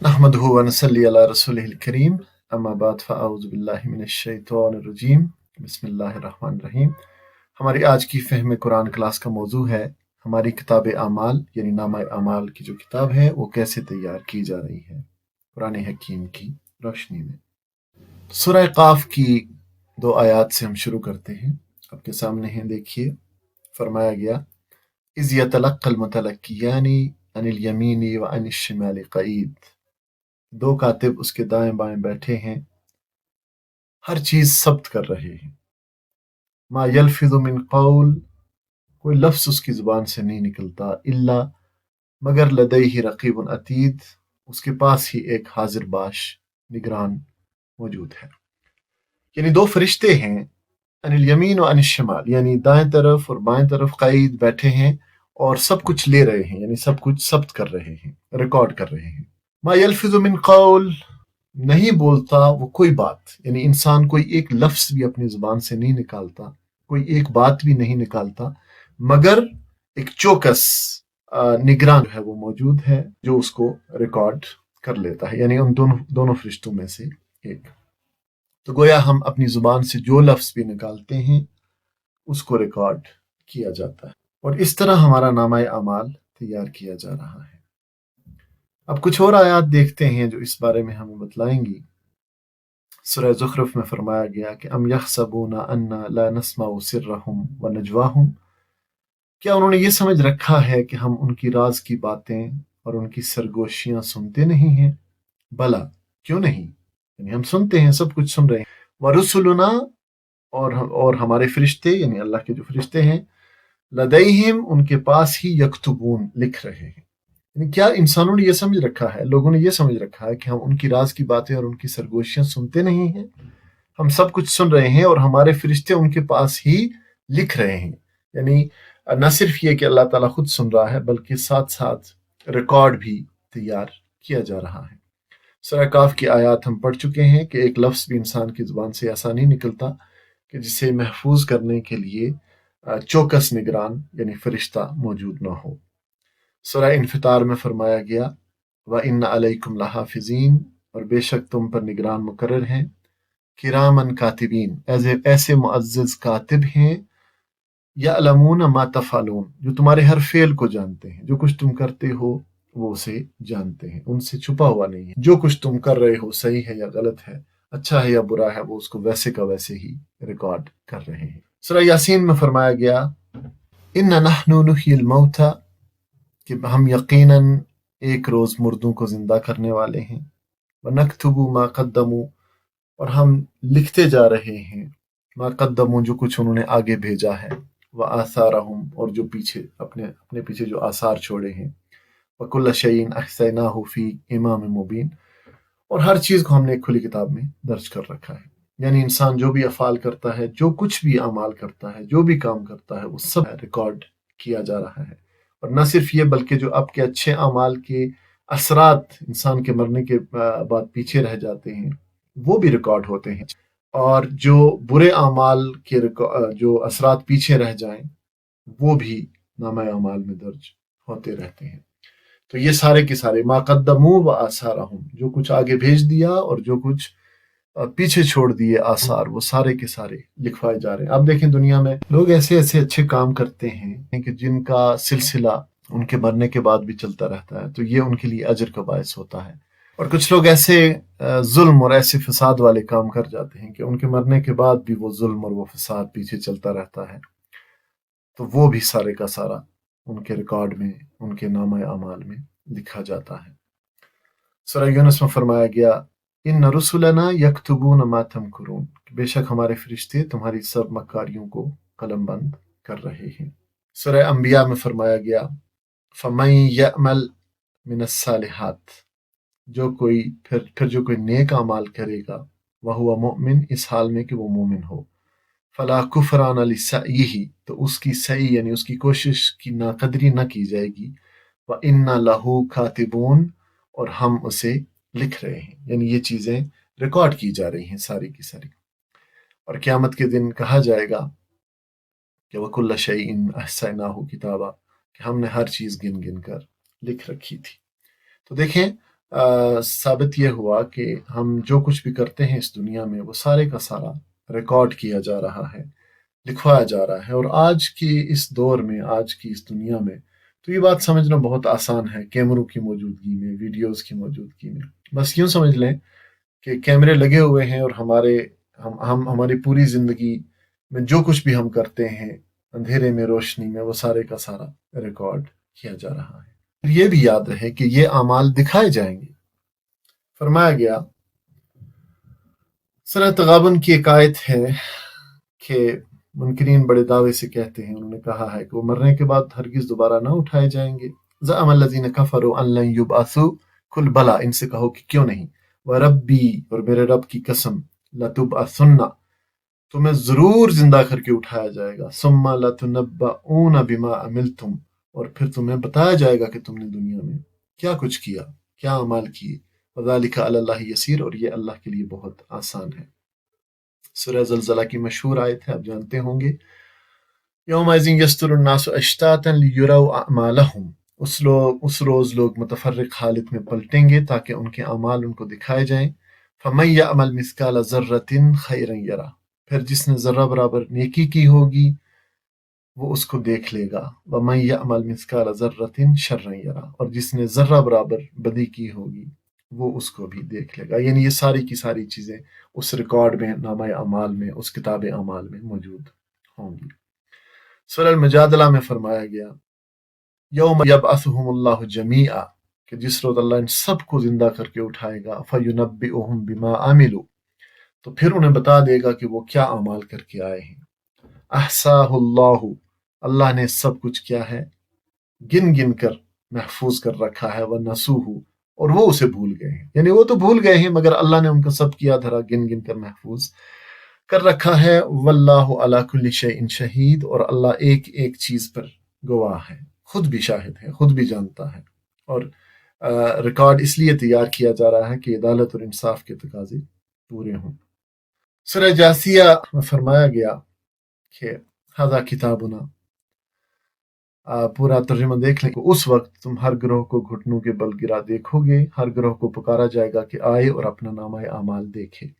नहमदुहु व नसल्ली अला रसूलिहिल करीम अम्मा बाद फ़अऊज़ु बिल्लाहि मिनश शैतानिर रजीम बिस्मिल्लाहिर रहमानिर रहीम। हमारी आज की फ़हम कुरान क्लास का मौजू है हमारी किताब आमाल यानी नामा आमाल की जो किताब है वो कैसे तैयार की जा रही है कुरान हकीम की रोशनी में। सूरह काफ की 2 आयात से हम शुरू करते हैं। आपके सामने हैं, देखिए। फरमाया गया इज़ यतलक्कल मुतलक्कियानी अनिल यमीनी व अनिश शिमाली क़ईद। 2 कातिब उसके दाएं बाएं बैठे हैं, हर चीज सब्त कर रहे हैं। मा यल्फिज़ु मिन क़ौल, कोई लफ्ज़ उसकी ज़ुबान से नहीं निकलता, इल्ला मगर लदैहि रक़ीबुन अतीद, उसके पास ही एक हाजिर बाश निगरान मौजूद है। यानी 2 फरिश्ते हैं, अनिल यमीन व अनिल शिमाल, यानी दाएं तरफ और बाएं तरफ क़ईद बैठे हैं और सब कुछ ले रहे हैं, यानी सब कुछ सब्त कर रहे हैं, रिकॉर्ड कर रहे हैं। मा यल्फिज़ु मिन क़ौल, नहीं बोलता वो कोई बात, यानी इंसान कोई एक लफ्ज़ भी अपनी ज़ुबान से नहीं निकालता, कोई एक बात भी नहीं निकालता, मगर एक चौकस निगरान है वो मौजूद है जो उसको रिकॉर्ड कर लेता है, यानी उन दोनों फरिश्तों में से एक। तो गोया हम अपनी ज़ुबान से जो लफ्ज़ भी निकालते हैं उसको रिकॉर्ड किया जाता है और इस तरह हमारा नामा अमाल तैयार किया जा रहा है। अब कुछ और आयात देखते हैं जो इस बारे में हमें बतलाएंगी। सूरह ज़ुखरुफ में फरमाया गया कि अम यहसबूना अन्ना ला नस्माउ सिर्रहुम व नजवाहुम, क्या उन्होंने ये समझ रखा है कि हम उनकी राज की बातें और उनकी सरगोशियां सुनते नहीं हैं? भला क्यों नहीं, यानी हम सुनते हैं, सब कुछ सुन रहे हैं। व रुसुलुना, और हमारे फरिश्ते यानी अल्लाह के जो फरिश्ते हैं, लदैहिम, उनके पास ही, यक्तुबून, लिख रहे हैं। यानी क्या इंसानों ने यह समझ रखा है, लोगों ने यह समझ रखा है कि हम उनकी राज की बातें और उनकी सरगोशियां सुनते नहीं हैं? हम सब कुछ सुन रहे हैं और हमारे फरिश्ते उनके पास ही लिख रहे हैं। यानी न सिर्फ ये कि अल्लाह ताला खुद सुन रहा है बल्कि साथ साथ रिकॉर्ड भी तैयार किया जा रहा है। सूरह काफ की आयत हम पढ़ चुके हैं कि एक लफ्ज़ भी इंसान की ज़ुबान से ऐसा नहीं निकलता कि जिसे महफूज करने के लिए चौकस निगरान यानी फरिश्ता मौजूद न हो। सूरह इन्फितार में फरमाया गया व इन्ना अलैकुम लहाफिज़ीन, और बेशक तुम पर निगरान मुकर्रर हैं, किरामन कातिबीन, ऐसे मुअज्जज कातिब हैं, यअलमून मा तफ़अलून, जो तुम्हारे हर फेल को जानते हैं, जो कुछ तुम करते हो वो उसे जानते हैं, उनसे छुपा हुआ नहीं है। जो कुछ तुम कर रहे हो, सही है या गलत है, अच्छा है या बुरा है, वो उसको वैसे का वैसे ही रिकॉर्ड कर रहे हैं। सूरह यासीन में फरमाया गया इन्ना नहनु नुह्यिल मौता, कि हम यकीनन एक रोज मुर्दों को जिंदा करने वाले हैं। व नक्तुबु मा कद्दमू, और हम लिखते जा रहे हैं, मा कद्दमू, जो कुछ उन्होंने आगे भेजा है, व आसारहुम, और जो पीछे अपने अपने पीछे जो आसार छोड़े हैं, व कुल्ल शैइन अहसैनाहु फी इमाम मुबीन, और हर चीज को हमने एक खुली किताब में दर्ज कर रखा है। यानी इंसान जो भी अफाल करता है, जो कुछ भी अमाल करता है, जो भी काम करता है, वो सब रिकॉर्ड किया जा रहा है। और न सिर्फ ये बल्कि जो आपके अच्छे अमाल के असरात इंसान के मरने के बाद पीछे रह जाते हैं वो भी रिकॉर्ड होते हैं, और जो बुरे अमाल के जो असरात पीछे रह जाएं वो भी नामा अमाल में दर्ज होते रहते हैं। तो ये सारे के सारे मा कद्दमू व आसारहुम, जो कुछ आगे भेज दिया और जो कुछ पीछे छोड़ दिए आसार, वो सारे के सारे लिखवाए जा रहे हैं। अब देखें, दुनिया में लोग ऐसे ऐसे अच्छे काम करते हैं कि जिनका सिलसिला उनके मरने के बाद भी चलता रहता है, तो ये उनके लिए अजर का बायस होता है। और कुछ लोग ऐसे जुल्म और ऐसे फसाद वाले काम कर जाते हैं कि उनके मरने के बाद भी वो जुल्म और वो फसाद पीछे चलता रहता है, तो वो भी सारे का सारा उनके रिकॉर्ड में, उनके नामा अमाल में लिखा जाता है। सूरह यूनुस में फरमाया गया इन्न रुसुलना यक्तुबून मा तमकुरून, बेशक हमारे फरिश्ते तुम्हारी सब मकारियों को कलमबंद कर रहे हैं। सूरह अंबिया में फरमाया गया फमन यअमल मिनस सालिहात, जो कोई फिर जो कोई नेक अमाल करेगा, वह हुआ मोमिन, इस हाल में कि वो मोमिन हो, फला कुफरान लिसईही, तो उसकी सही यानी उसकी कोशिश की नाकदरी न की जाएगी। व इन्ना लहू कातिबून, और हम उसे लिख रहे हैं, यानी ये चीजें रिकॉर्ड की जा रही हैं सारी की सारी। और क़यामत के दिन कहा जाएगा कि वकुल्ल शैइन अहसैनाहु किताबा, कि हमने हर चीज गिन गिन कर लिख रखी थी। तो देखें, साबित ये हुआ कि हम जो कुछ भी करते हैं इस दुनिया में वो सारे का सारा रिकॉर्ड किया जा रहा है, लिखवाया जा रहा है। और आज की इस दौर में, आज की इस दुनिया में तो ये बात समझना बहुत आसान है, कैमरों की मौजूदगी में, वीडियोस की मौजूदगी में। बस यूं समझ लें कि कैमरे लगे हुए हैं और हम हमारी पूरी जिंदगी में जो कुछ भी हम करते हैं, अंधेरे में रोशनी में, वो सारे का सारा रिकॉर्ड किया जा रहा है। फिर ये भी याद रहे कि ये अमाल दिखाए जाएंगे। फरमाया गया, सूरह तगाबुन की एक आयत है कि मुनकरीन बड़े दावे से कहते हैं, उन्होंने कहा है कि वो मरने के बाद हरगिज दोबारा ना उठाए जाएंगे। ज़अमल्लज़ीन कफ़रू अन लन युबअसू, कुल बला, इनसे कहो कि क्यों नहीं, व रब्बी, और मेरे रब की कसम, लतुबअसुन्ना, तुम्हें जरूर जिंदा करके उठाया जाएगा, सुम्मा लतुनब्बऊन बिमा अमिलतुम, और फिर तुम्हें बताया जाएगा कि तुमने दुनिया में क्या कुछ किया, क्या अमाल किए। वज़ालिका अलल्लाहि यसीर, और ये अल्लाह के लिए बहुत आसान है। सूरह ज़लज़ला की मशहूर आयत है, आप जानते होंगे, यौमइज़िन यस्दुरुन्नासु अश्तातन लियुरौ अअमालहुम, उस रोज लोग मुतफर्रिक हालत में पलटेंगे ताकि उनके अमाल उनको दिखाए जाएं। फमन यअमल मिस्काल ज़र्रतिन खैरन यरा, फिर जिसने जर्रा बराबर नेकी की होगी वो उसको देख लेगा। वमन यअमल मिस्काल ज़र्रतिन शर्रन यरा, और जिसने जर्रा बराबर बदी की होगी वो उसको भी देख लेगा। यानी ये सारी की सारी चीजें उस रिकॉर्ड में, नामा अमाल में, उस किताब अमाल में मौजूद होंगी। सूरह मुजादला में फरमाया गया, यौम यबअसुहुमुल्लाहु जमीआ, कि जिस रोज अल्लाह इन सबको जिंदा करके उठाएगा, फयुनब्बिउहुम बिमा आमिलू, तो फिर उन्हें बता देगा कि वो क्या अमाल करके आए हैं। अहसाहुल्लाहु, अल्लाह ने सब कुछ क्या है, गिन गिन कर महफूज कर रखा है। व नसूहु, और वो उसे भूल गए हैं। यानी वो तो भूल गए हैं मगर अल्लाह ने उनका सब किया धरा गिन गिन कर महफूज कर रखा है। वल्लाहु अला कुल्ली शैइन शहीद, और अल्लाह एक एक चीज पर गवाह है, खुद भी शाहिद है, खुद भी जानता है। और रिकॉर्ड इसलिए तैयार किया जा रहा है कि अदालत और इंसाफ के तकाजे पूरे हों। सूरह जासिया में फरमाया गया कि हादा किताबुना, पूरा तर्जुमा देख लें, उस वक्त तुम हर ग्रोह को घुटनों के बल गिरा देखोगे, हर ग्रोह को पुकारा जाएगा कि आए और अपना नामा आमाल देखे।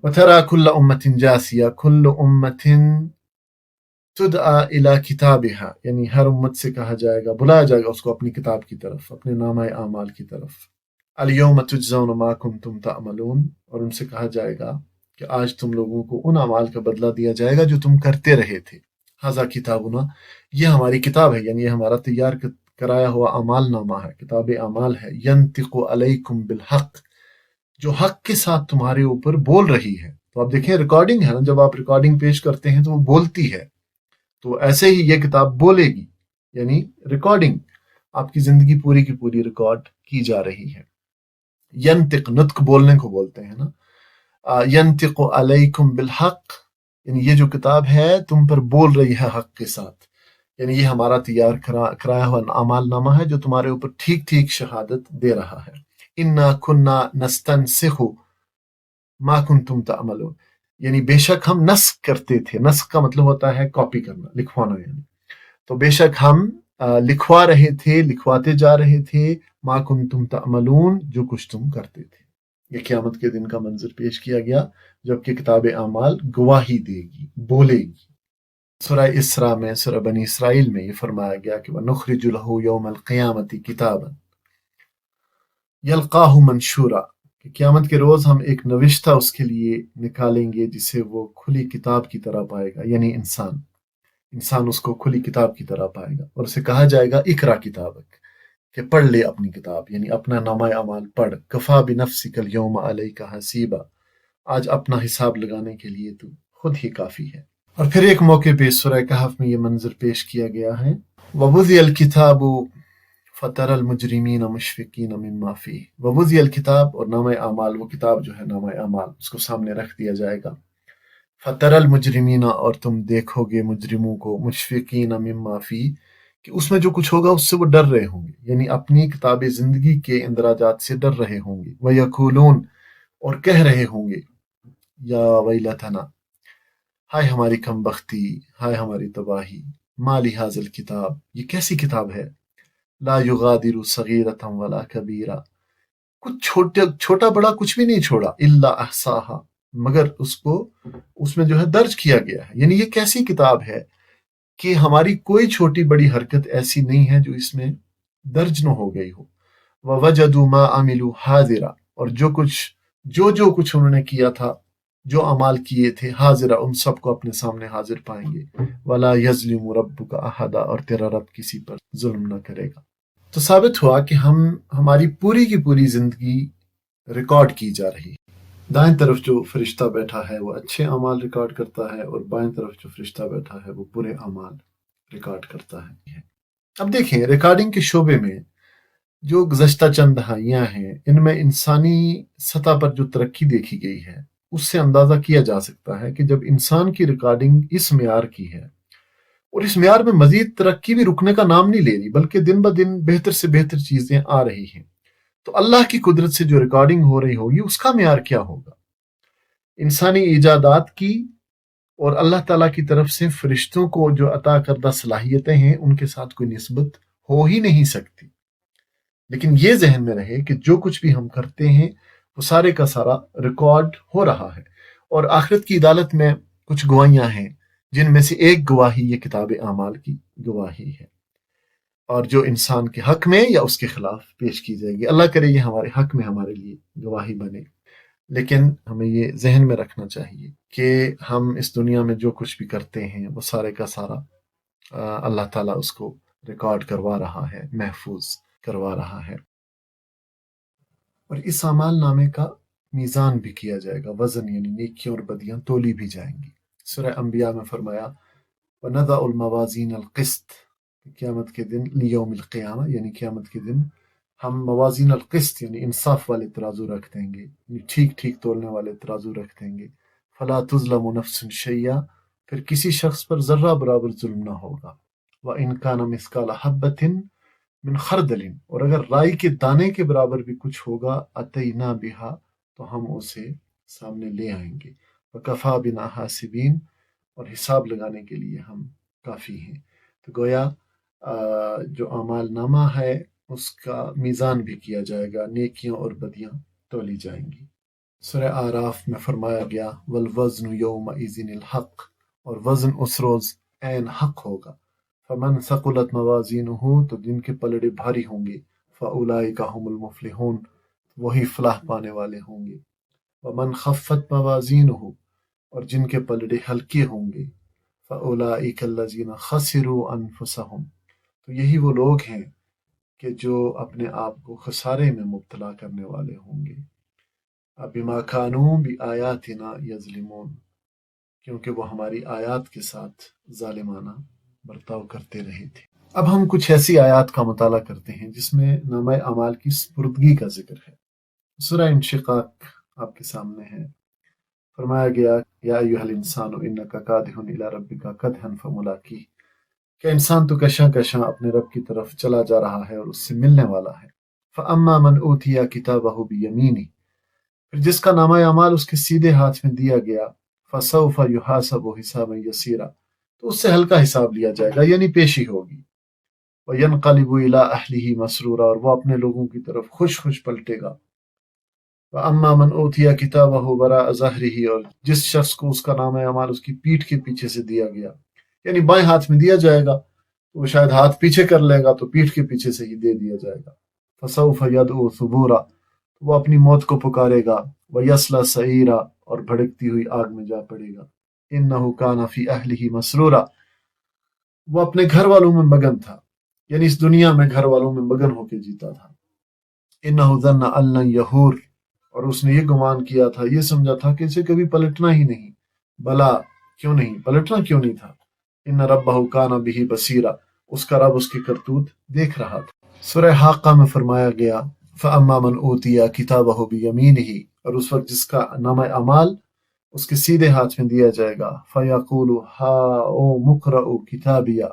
वतरा कुल्ल उम्मतिन जासिया कुल्ल उम्मतिन तुदआ इला किताबिहा, यानी हर उम्मत से कहा जाएगा, बुलाया जाएगा उसको अपनी किताब की तरफ, अपने नामा आमाल की तरफ। अल यौम तुजज़ौना मा कुंतुम तअमलून, और उनसे कहा जाएगा कि आज तुम लोगों को उन अमाल का बदला दिया जाएगा जो तुम करते रहे थे। हाजा किताबुना, ये हमारी किताब है, यानी ये हमारा तैयार कराया हुआ अमाल नामा है, किताब अमाल है। यंतिकु अलैकुम बिल हक, जो हक के साथ तुम्हारे ऊपर बोल रही है। तो आप देखें, रिकॉर्डिंग है ना, जब आप रिकॉर्डिंग पेश करते हैं तो वो बोलती है, तो ऐसे ही ये किताब बोलेगी, यानी रिकॉर्डिंग, आपकी जिंदगी पूरी की पूरी रिकॉर्ड की जा रही है। यंतिक, नुत्क बोलने को बोलते हैं ना, यंतिकु अलैकुम बिल हक, यानी ये जो किताब है तुम पर बोल रही है हक के साथ, यानी ये हमारा तैयार कराया हुआ अमाल नामा है जो तुम्हारे ऊपर ठीक ठीक शहादत दे रहा है। इन्ना कुन्ना नस्तनसिखु मा कुंतुम तअमलून, यानी बेशक हम नस्ख करते थे। नस्ख का मतलब होता है कॉपी करना, लिखवाना, यानी तो बेशक हम लिखवा रहे थे, लिखवाते जा रहे थे, मा कुंतुम तअमलून, जो कुछ तुम करते थे। ये क़यामत के दिन का मंजर पेश किया गया जबकि किताब अमाल गवाही देगी, बोलेगी। सूरह इसरा में, सूरह बनी इसराइल में ये फरमाया गया कि वनुखरिजु लहू यौमल क़ियामति किताबन यल्काहु मंशूरा, कि क़यामत के रोज हम एक नविश्ता उसके लिए निकालेंगे जिसे वो खुली किताब की तरह पाएगा, यानी इंसान उसको खुली किताब की तरह पाएगा। और उसे कहा जाएगा इकरा किताबक, कि पढ़ ले अपनी किताब, यानी अपना नामा अमाल पढ़। कफा बिनफ्सिकल यौम अलैका हसीबा, आज अपना हिसाब लगाने के लिए तू खुद ही काफी है। और फिर एक मौके पे सूरह कहफ में ये मंजर पेश किया गया है, ववुज़ियल किताबु फतरल मुजरिमीन मुशफिकीन मिम्मा फीह, ववुज़ियल किताब, और नामा अमाल, वो किताब जो है नामा अमाल, उसको सामने रख दिया जाएगा। फतरल मुजरिमीना, और तुम देखोगे मुजरिमों को, मुशफिकीन मिम्मा फीह, कि उसमें जो कुछ होगा उससे वो डर रहे होंगे, यानी अपनी किताब जिंदगी के इंदराजात से डर रहे होंगे। वयकूलून, और कह रहे होंगे, या वैलतना, हाय हमारी कमबख्ती, हाय हमारी तबाही, माली हाज़िल किताब, ये कैसी किताब है, لا یغادر صغیرۃ ولا کبیرہ، کچھ چھوٹا بڑا کچھ بھی نہیں چھوڑا، الا احصاہا، مگر اس میں جو ہے درج کیا گیا ہے۔ یعنی یہ کیسی کتاب ہے کہ ہماری کوئی چھوٹی بڑی حرکت ایسی نہیں ہے جو اس میں درج نہ ہو گئی ہو۔ وَوَجَدُوا مَا عَمِلُوا حَاضِرًا، اور جو کچھ انہوں نے کیا تھا، جو اعمال کیے تھے، حاضرہ، ان سب کو اپنے سامنے حاضر پائیں گے۔ وَلَا يَظْلِمُ رَبُّكَ أَحَدًا، اور تیرا رب کسی پر ظلم نہ کرے گا۔ تو ثابت ہوا کہ ہماری پوری کی پوری زندگی ریکارڈ کی جا رہی ہے۔ دائیں طرف جو فرشتہ بیٹھا ہے وہ اچھے اعمال ریکارڈ کرتا ہے، اور بائیں طرف جو فرشتہ بیٹھا ہے وہ برے اعمال ریکارڈ کرتا ہے۔ اب دیکھیں، ریکارڈنگ کے شعبے میں جو گزشتہ چند دہائیاں ہیں، ان میں انسانی سطح پر جو ترقی دیکھی گئی ہے، اس سے اندازہ کیا جا سکتا ہے کہ جب انسان کی ریکارڈنگ اس معیار کی ہے، اور اس معیار میں مزید ترقی بھی رکنے کا نام نہیں لے رہی، بلکہ دن بدن بہتر سے بہتر چیزیں آ رہی ہیں، تو اللہ کی قدرت سے جو ریکارڈنگ ہو رہی ہوگی اس کا معیار کیا ہوگا؟ انسانی ایجادات کی اور اللہ تعالیٰ کی طرف سے فرشتوں کو جو عطا کردہ صلاحیتیں ہیں، ان کے ساتھ کوئی نسبت ہو ہی نہیں سکتی۔ لیکن یہ ذہن میں رہے کہ جو کچھ بھی ہم کرتے ہیں وہ سارے کا سارا ریکارڈ ہو رہا ہے، اور آخرت کی عدالت میں کچھ گواہیاں ہیں، جن میں سے ایک گواہی یہ کتاب اعمال کی گواہی ہے، اور جو انسان کے حق میں یا اس کے خلاف پیش کی جائے گی۔ اللہ کرے یہ ہمارے حق میں ہمارے لیے گواہی بنے، لیکن ہمیں یہ ذہن میں رکھنا چاہیے کہ ہم اس دنیا میں جو کچھ بھی کرتے ہیں وہ سارے کا سارا اللہ تعالیٰ اس کو ریکارڈ کروا رہا ہے، محفوظ کروا رہا ہے۔ اور اس اعمال نامے کا میزان بھی کیا جائے گا، وزن، یعنی نیکیاں اور بدیاں تولی بھی جائیں گی۔ سورہ انبیاء میں فرمایا وَنَضَعُ الْمَوَازِينَ الْقِسْطَ، قیامت کے دن، لِيَوْمِ الْقِیامہ، یعنی قیامت کے دن ہم موازین القسط یعنی انصاف والے ترازو رکھ دیں گے، یعنی ٹھیک ٹھیک تولنے والے ترازو رکھ دیں گے۔ فَلَا تُظْلَمُ نَفْسٌ شَيْئًا، پھر کسی شخص پر ذرہ برابر ظلم نہ ہوگا۔ وَإِنْ كَانَ مِثْقَالَ حَبَّةٍ من خردل، اور اگر رائی کے دانے کے برابر بھی کچھ ہوگا، اتینا بہا، تو ہم اسے سامنے لے آئیں گے۔ وکفا بنا حاسبین، اور حساب لگانے کے لیے ہم کافی ہیں۔ تو گویا جو اعمال نامہ ہے اس کا میزان بھی کیا جائے گا، نیکیاں اور بدیاں تولی جائیں گی۔ سورہ اعراف میں فرمایا گیا والوزن یومئذ الحق، اور وزن اس روز عین حق ہوگا۔ فمن ثقلت موازینہ، تو جن کے پلڑے بھاری ہوں گے، فاولئک هم المفلحون، وہی فلاح پانے والے ہوں گے۔ ومن خفت موازینہ، اور جن کے پلڑے ہلکے ہوں گے، فاولئک الذین خسروا انفسهم، تو یہی وہ لوگ ہیں کہ جو اپنے آپ کو خسارے میں مبتلا کرنے والے ہوں گے۔ بما کانوا بآیاتنا یظلمون، کیونکہ وہ ہماری آیات کے ساتھ ظالمانہ برتاؤ کرتے رہے تھے۔ اب ہم کچھ ایسی آیات کا مطالعہ کرتے ہیں جس میں نامہ اعمال کی سپردگی کا ذکر ہے۔ سورہ انشقاق آپ کے سامنے ہے۔ فرمایا گیا یا ایھا الانسان انک کادح الی ربک کدحا فملاقیہ، کہ انسان تو کشاں کشاں اپنے رب کی طرف چلا جا رہا ہے اور اس سے ملنے والا ہے۔ فاما من اوتی کتابہ بیمینہ، پھر جس کا نامہ اعمال اس کے سیدھے ہاتھ میں دیا گیا، فسوف یحاسب حسابا یسیرا، تو اس سے ہلکا حساب لیا جائے گا، یعنی پیشی ہوگی۔ وَيَنْقَلِبُ إِلَىٰ أَهْلِهِ مَسْرُورًا، اور وہ اپنے لوگوں کی طرف خوش خوش پلٹے گا۔ وَأَمَّا مَنْ أُوتِيَ كِتَابَهُ وَرَاءَ ظَهْرِهِ، اور جس شخص کو اس کا نامہ اعمال اس کی پیٹھ کے پیچھے سے دیا گیا، یعنی بائیں ہاتھ میں دیا جائے گا تو وہ شاید ہاتھ پیچھے کر لے گا تو پیٹھ کے پیچھے سے ہی دے دیا جائے گا۔ فَسَوْفَ يَدْعُو ثُبُورًا، وہ اپنی موت کو پکارے گا۔ وَيَصْلَىٰ سَعِيرًا، اور بھڑکتی ہوئی آگ میں جا پڑے گا۔ إِنَّهُ كَانَ فِي أَهْلِهِ مَسْرُورًا، وہ اپنے گھر والوں میں مگن تھا، یعنی اس دنیا میں گھر والوں میں مگن ہو کے جیتا تھا۔ إِنَّهُ ظَنَّ أَن لَّن يَحُورَ، اور اس نے یہ گمان کیا تھا، یہ سمجھا تھا کہ اسے کبھی پلٹنا ہی نہیں۔ بلا، کیوں نہیں پلٹنا، کیوں نہیں تھا۔ إِنَّ رَبَّهُ كَانَ بِهِ بَصِيرًا، اس کا رب اس کی کرتوت دیکھ رہا تھا۔ سورہ حاقہ میں فرمایا گیا فَأَمَّا مَنْ أُوتِيَ كِتَابَهُ بِيَمِينِهِ، اور اس وقت جس کا نامہ اعمال اس کے سیدھے ہاتھ میں دیا جائے گا، فَيَقُولُ هَاؤمُ اقْرَءُوا کِتَابِیَہ،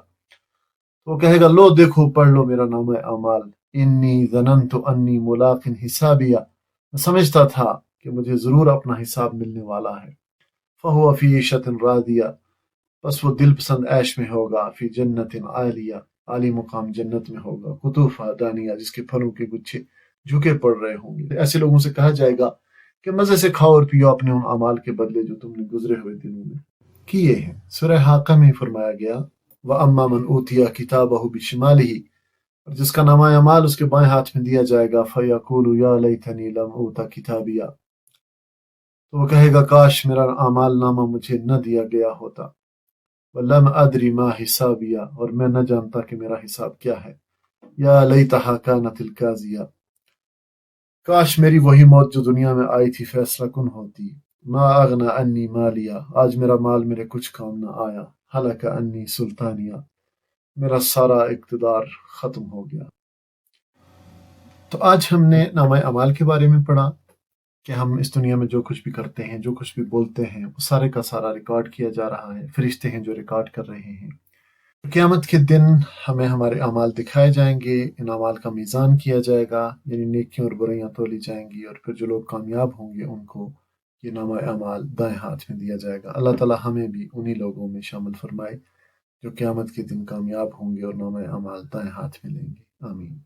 وہ کہے گا لو دیکھو پڑھ لو میرا نامہ اعمال، انی ظننت انی ملاق حسابیہ، میں سمجھتا تھا کہ مجھے ضرور اپنا حساب ملنے والا ہے۔ فَهُوَ فِی عیشۃ راضیہ، بس وہ دل پسند عیش میں ہوگا، فی جنت عالیہ، عالی مقام جنت میں ہوگا، قطوفہ دانیہ جس کے پھلوں کے گچھے جھکے پڑ رہے ہوں گے۔ ایسے لوگوں سے کہا جائے گا کہ مزے سے کھاؤ اور پیو اپنے ان اعمال کے بدلے جو تم نے گزرے ہوئے دنوں میں کیے ہیں۔ سورہ حاقہ میں فرمایا گیا وَأَمَّا مَنْ أُوتِيَ كِتَابَهُ بِشِمَالِهِ، اور جس کا نامہ اعمال اس کے بائیں ہاتھ میں دیا جائے گا فَيَقُولُ يَا لَيْتَنِي لَمْ أُوتَ كِتَابِيَهْ، تو وہ کہے گا کاش میرا اعمال نامہ مجھے نہ دیا گیا ہوتا، وَلَمْ أَدْرِ مَا حِسَابِيَهْ، اور میں نہ جانتا کہ میرا حساب کیا ہے، یا لیتہا کانت القاضیہ، کاش میری وہی موت جو دنیا میں آئی تھی فیصلہ کن ہوتی، ما اغنی انی مالیہ، آج میرا مال میرے کچھ کام نہ آیا، ہلک انی سلطانیہ، میرا سارا اقتدار ختم ہو گیا۔ تو آج ہم نے نامہ اعمال کے بارے میں پڑھا کہ ہم اس دنیا میں جو کچھ بھی کرتے ہیں، جو کچھ بھی بولتے ہیں، وہ سارے کا سارا ریکارڈ کیا جا رہا ہے، فرشتے ہیں جو ریکارڈ کر رہے ہیں۔ قیامت کے دن ہمیں ہمارے اعمال دکھائے جائیں گے، ان اعمال کا میزان کیا جائے گا، یعنی نیکیاں اور برائیاں تولی جائیں گی، اور پھر جو لوگ کامیاب ہوں گے ان کو یہ نامہ اعمال دائیں ہاتھ میں دیا جائے گا۔ اللہ تعالی ہمیں بھی انہی لوگوں میں شامل فرمائے جو قیامت کے دن کامیاب ہوں گے اور نامہ اعمال دائیں ہاتھ میں لیں گے۔ آمین۔